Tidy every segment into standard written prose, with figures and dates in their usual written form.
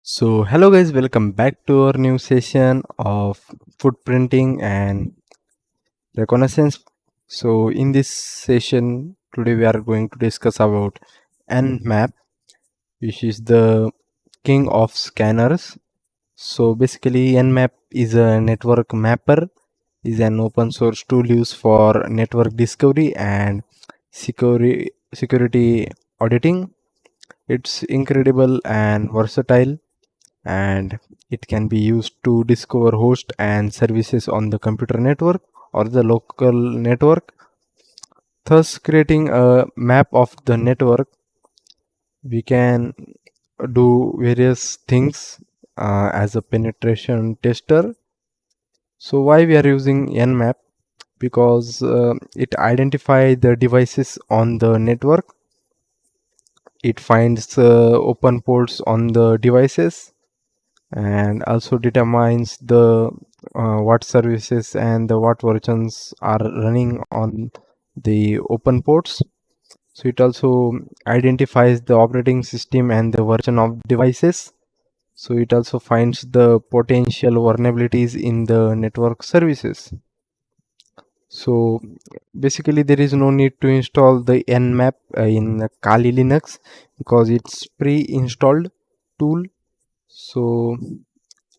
So, hello guys, welcome back to our new session of footprinting and reconnaissance. So, in this session today we are going to discuss about Nmap, which is the king of scanners. So, basically Nmap is a network mapper, is an open source tool used for network discovery and security auditing. It's incredible and versatile, and it can be used to discover hosts and services on the computer network or the local network, thus creating a map of the network. We can do various things as a penetration tester. So why we are using Nmap? Because it identifies the devices on the network, it finds open ports on the devices, and also determines the what services and the what versions are running on the open ports. So it also identifies the operating system and the version of devices. So it also finds the potential vulnerabilities in the network services. So basically there is no need to install the Nmap in Kali Linux because it's pre-installed tool. So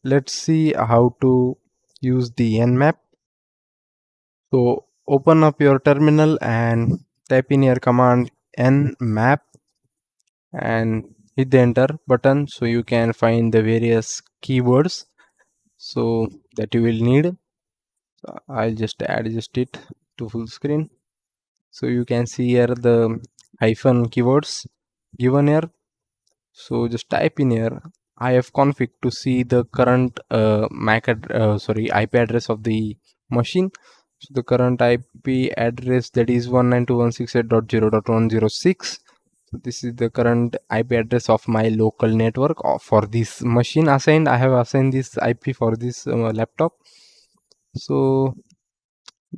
let's see how to use the Nmap. So open up your terminal and type in your command Nmap and hit the enter button, so you can find the various keywords so that you will need. I'll just adjust it to full screen. So you can see here the hyphen keywords given here. So just type in here ifconfig to see the current IP address of the machine. So the current IP address, that is 192.168.0.106. So this is the current IP address of my local network for this machine assigned. I have assigned this IP for this laptop. So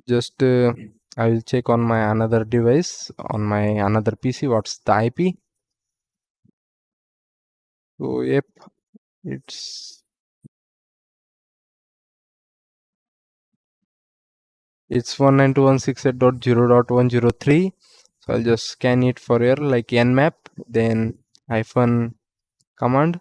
just I will check on my another device on my another PC what's the IP. So yep, it's it's 192.168.0.103. So I'll just scan it for here like Nmap, then hyphen command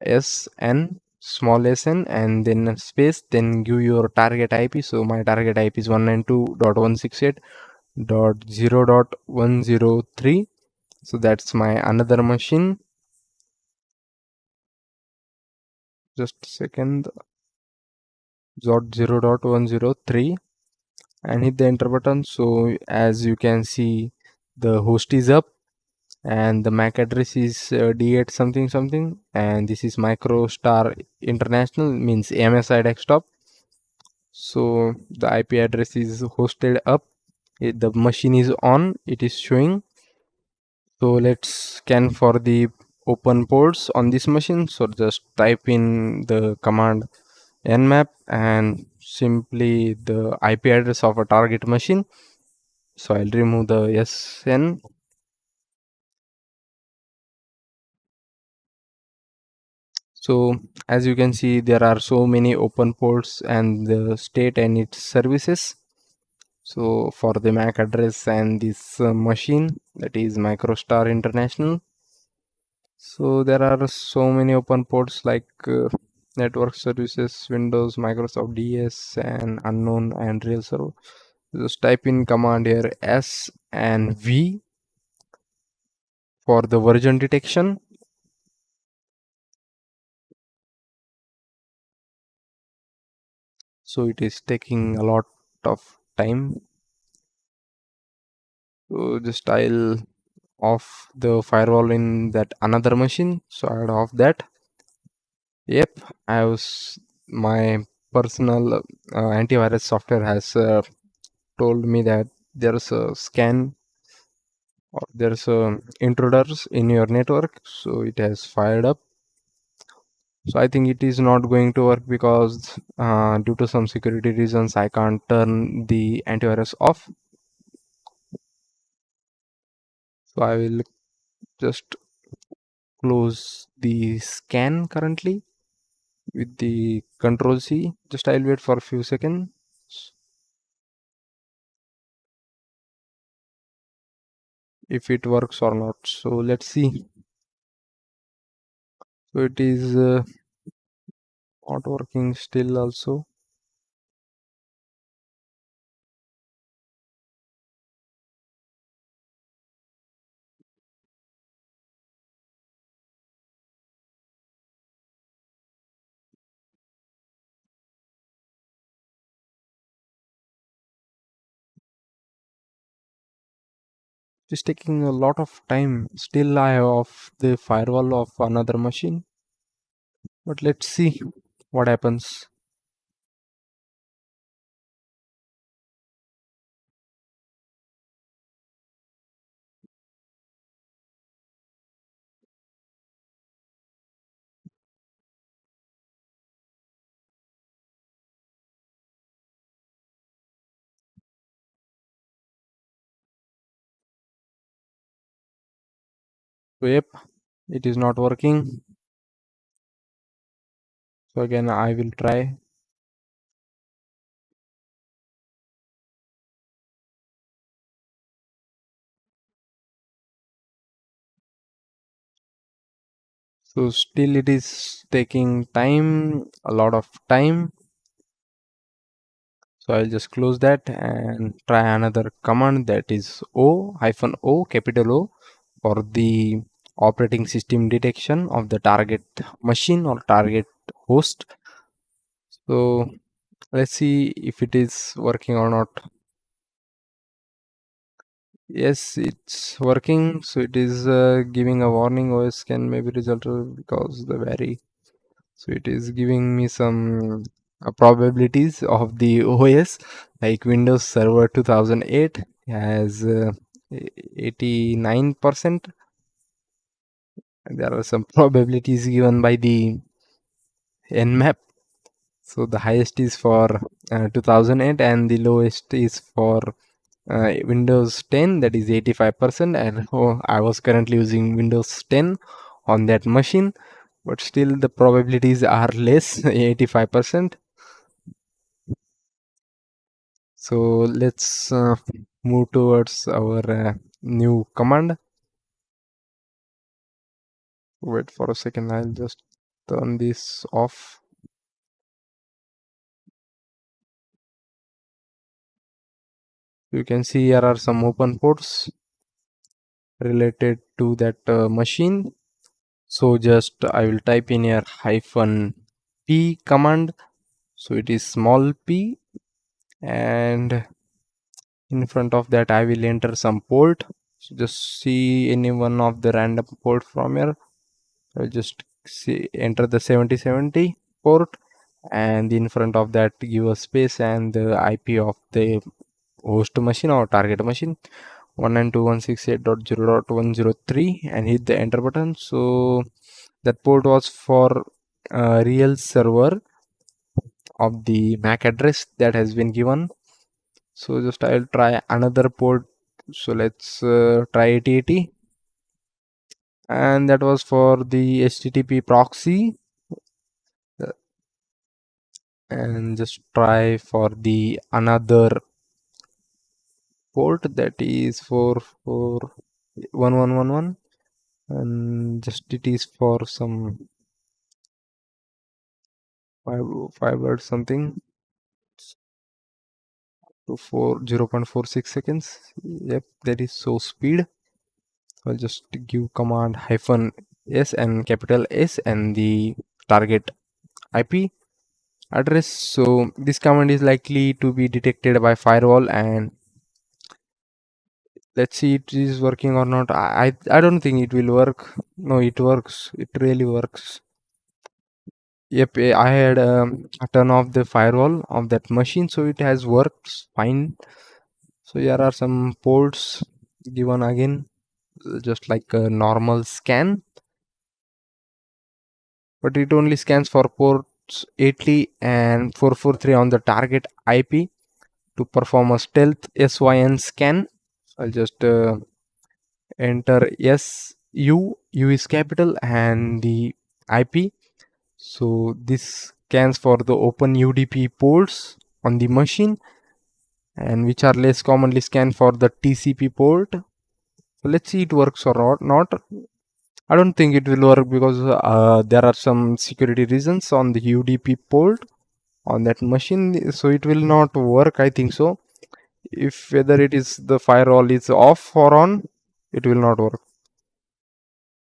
sn small sn and then space, then give your target IP. So my target IP is 192.168.0.103. So that's my another machine. Just a second. 0.103 and hit the enter button. So as you can see, the host is up and the MAC address is D8 something something, and this is MicroStar International, means MSI desktop. So the IP address is hosted up, the machine is on, it is showing. So let's scan for the open ports on this machine. So just type in the command Nmap and simply the IP address of a target machine. So I'll remove the SN. So as you can see, there are so many open ports and the state and its services. So for the MAC address and this machine, that is MicroStar International. So there are so many open ports like network services, Windows, Microsoft DS, and unknown and real server. Just type in command here S and V for the version detection. So it is taking a lot of time. So just I'll off the firewall in that another machine. So I'll off that. Yep, I was my personal antivirus software has told me that there's a scan or there's a intruders in your network, so it has fired up. So I think it is not going to work because due to some security reasons I can't turn the antivirus off. So I will just close the scan currently with the control C. Just I'll wait for a few seconds if it works or not. So let's see. So it is not working still also. It's taking a lot of time. Still I have off the firewall of another machine. But let's see what happens. So yep, it is not working. So again I will try. So still it is taking time, a lot of time. So I'll just close that and try another command, that is O capital O, for the operating system detection of the target machine or target host. So let's see if it is working or not. Yes, it's working. So it is giving a warning OS can maybe resulted because the very, so it is giving me some probabilities of the OS, like Windows Server 2008 has 89%. There are some probabilities given by the Nmap. So the highest is for 2008 and the lowest is for Windows 10, that is 85%. And I was currently using Windows 10 on that machine, but still the probabilities are less, 85%. So let's move towards our new command. Wait for a second, I'll just turn this off. You can see here are some open ports related to that machine. So just I will type in here -p command. So it is small p, and in front of that I will enter some port. So just see any one of the random port from here. I'll just enter the 7070 port, and in front of that give a space and the IP of the host machine or target machine 192.168.0.103 and hit the enter button. So that port was for real server of the MAC address that has been given. So just I'll try another port. So let's try 8080, and that was for the HTTP proxy. And just try for the another port, that is 441111, and just it is for some fiber something to 0.46 seconds. Yep, that is so speed. I'll just give command -s and capital S and the target IP address. So this command is likely to be detected by firewall, and let's see it is working or not. I don't think it will work. No, it works. It really works. Yep, I had turn off the firewall of that machine, so it has worked fine. So here are some ports given again, just like a normal scan, but it only scans for ports 80 and 443 on the target IP to perform a stealth SYN scan. So I'll just enter yes U is capital, and the IP. So this scans for the open UDP ports on the machine, and which are less commonly scanned for the TCP port. So let's see it works or not. I don't think it will work because there are some security reasons on the UDP port on that machine, so it will not work, I think so. If whether it is the firewall is off or on, it will not work.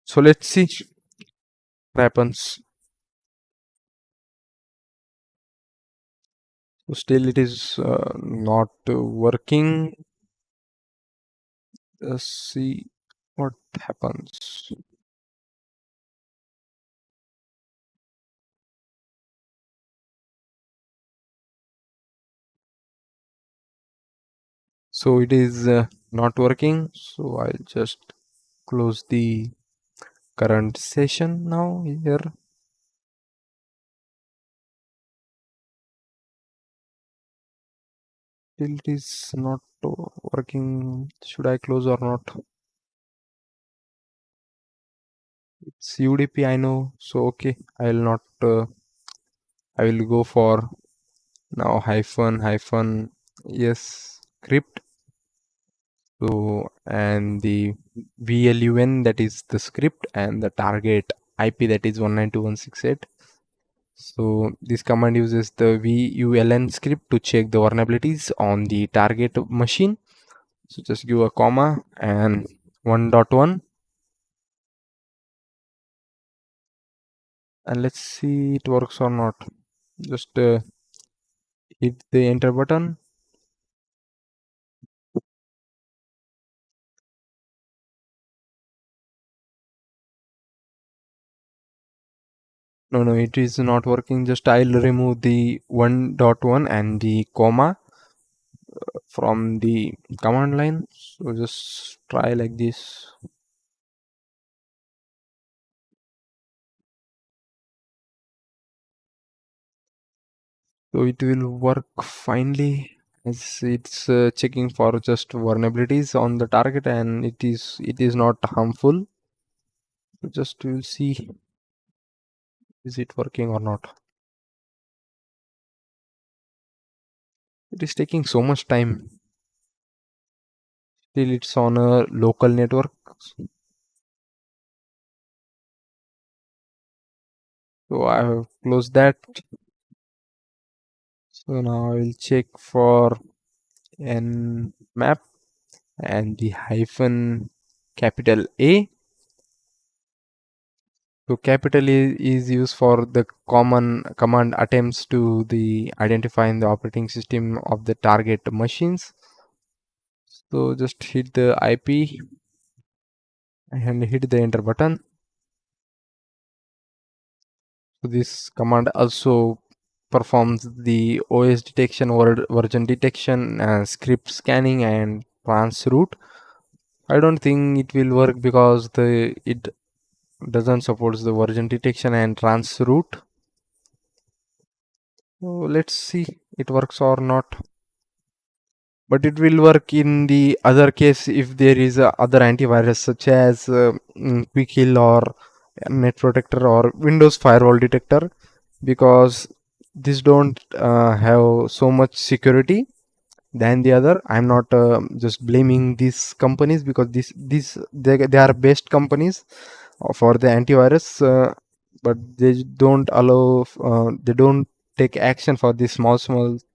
So let's see what happens. So still it is not working. Let's see what happens. So it is not working, so I'll just close the current session now here. Still it is not working. Should I close or not? It's UDP, I know, so okay, I will not I will go for now hyphen yes script. So and the VLUN, that is the script, and the target IP, that is 192.168. So this command uses the VULN script to check the vulnerabilities on the target machine. So just give a comma and 1.1, and let's see it works or not. Just hit the enter button. No, it is not working. Just I'll remove the 1.1 and the comma from the command line. So just try like this. So it will work finely, as it's checking for just vulnerabilities on the target, and it is not harmful. So just we'll see is it working or not. It is taking so much time. Still it's on a local network. So I have closed that. So now I will check for Nmap and the hyphen capital A. So capital is used for the common command attempts to the identifying the operating system of the target machines. So just hit the IP and hit the enter button. So this command also performs the OS detection, version detection, script scanning, and trans route. I don't think it will work because it doesn't support the version detection and trans route. So let's see it works or not. But it will work in the other case if there is other antivirus such as quick heal or net protector or windows firewall detector, because this don't have so much security than the other. I'm not just blaming these companies, because they are best companies for the antivirus, but they don't allow they don't take action for these small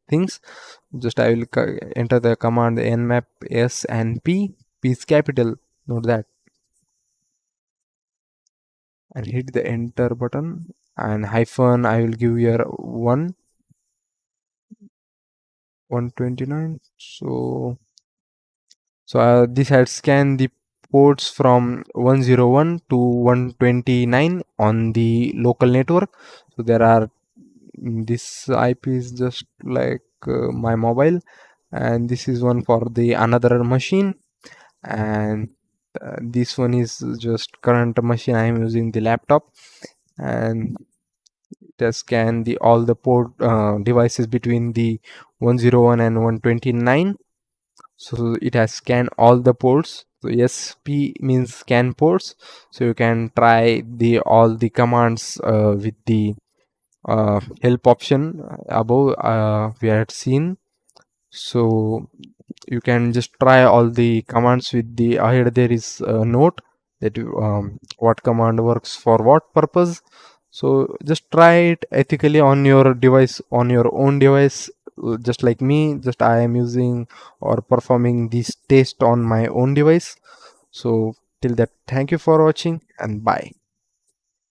things. Just I will enter the command nmap s and p is capital, note that, and hit the enter button, and hyphen I will give here 129. So this had scanned the ports from 101 to 129 on the local network. So there are this IP is just like my mobile, and this is one for the another machine, and this one is just current machine I am using, the laptop, and it has scanned the all the port devices between the 101 and 129. So it has scanned all the ports. So SP means scan ports. So you can try the all the commands with the help option above we had seen. So you can just try all the commands with the ahead there is a note that what command works for what purpose. So just try it ethically on your device, on your own device, just like me. Just I am using or performing this test on my own device. So till that, thank you for watching and bye.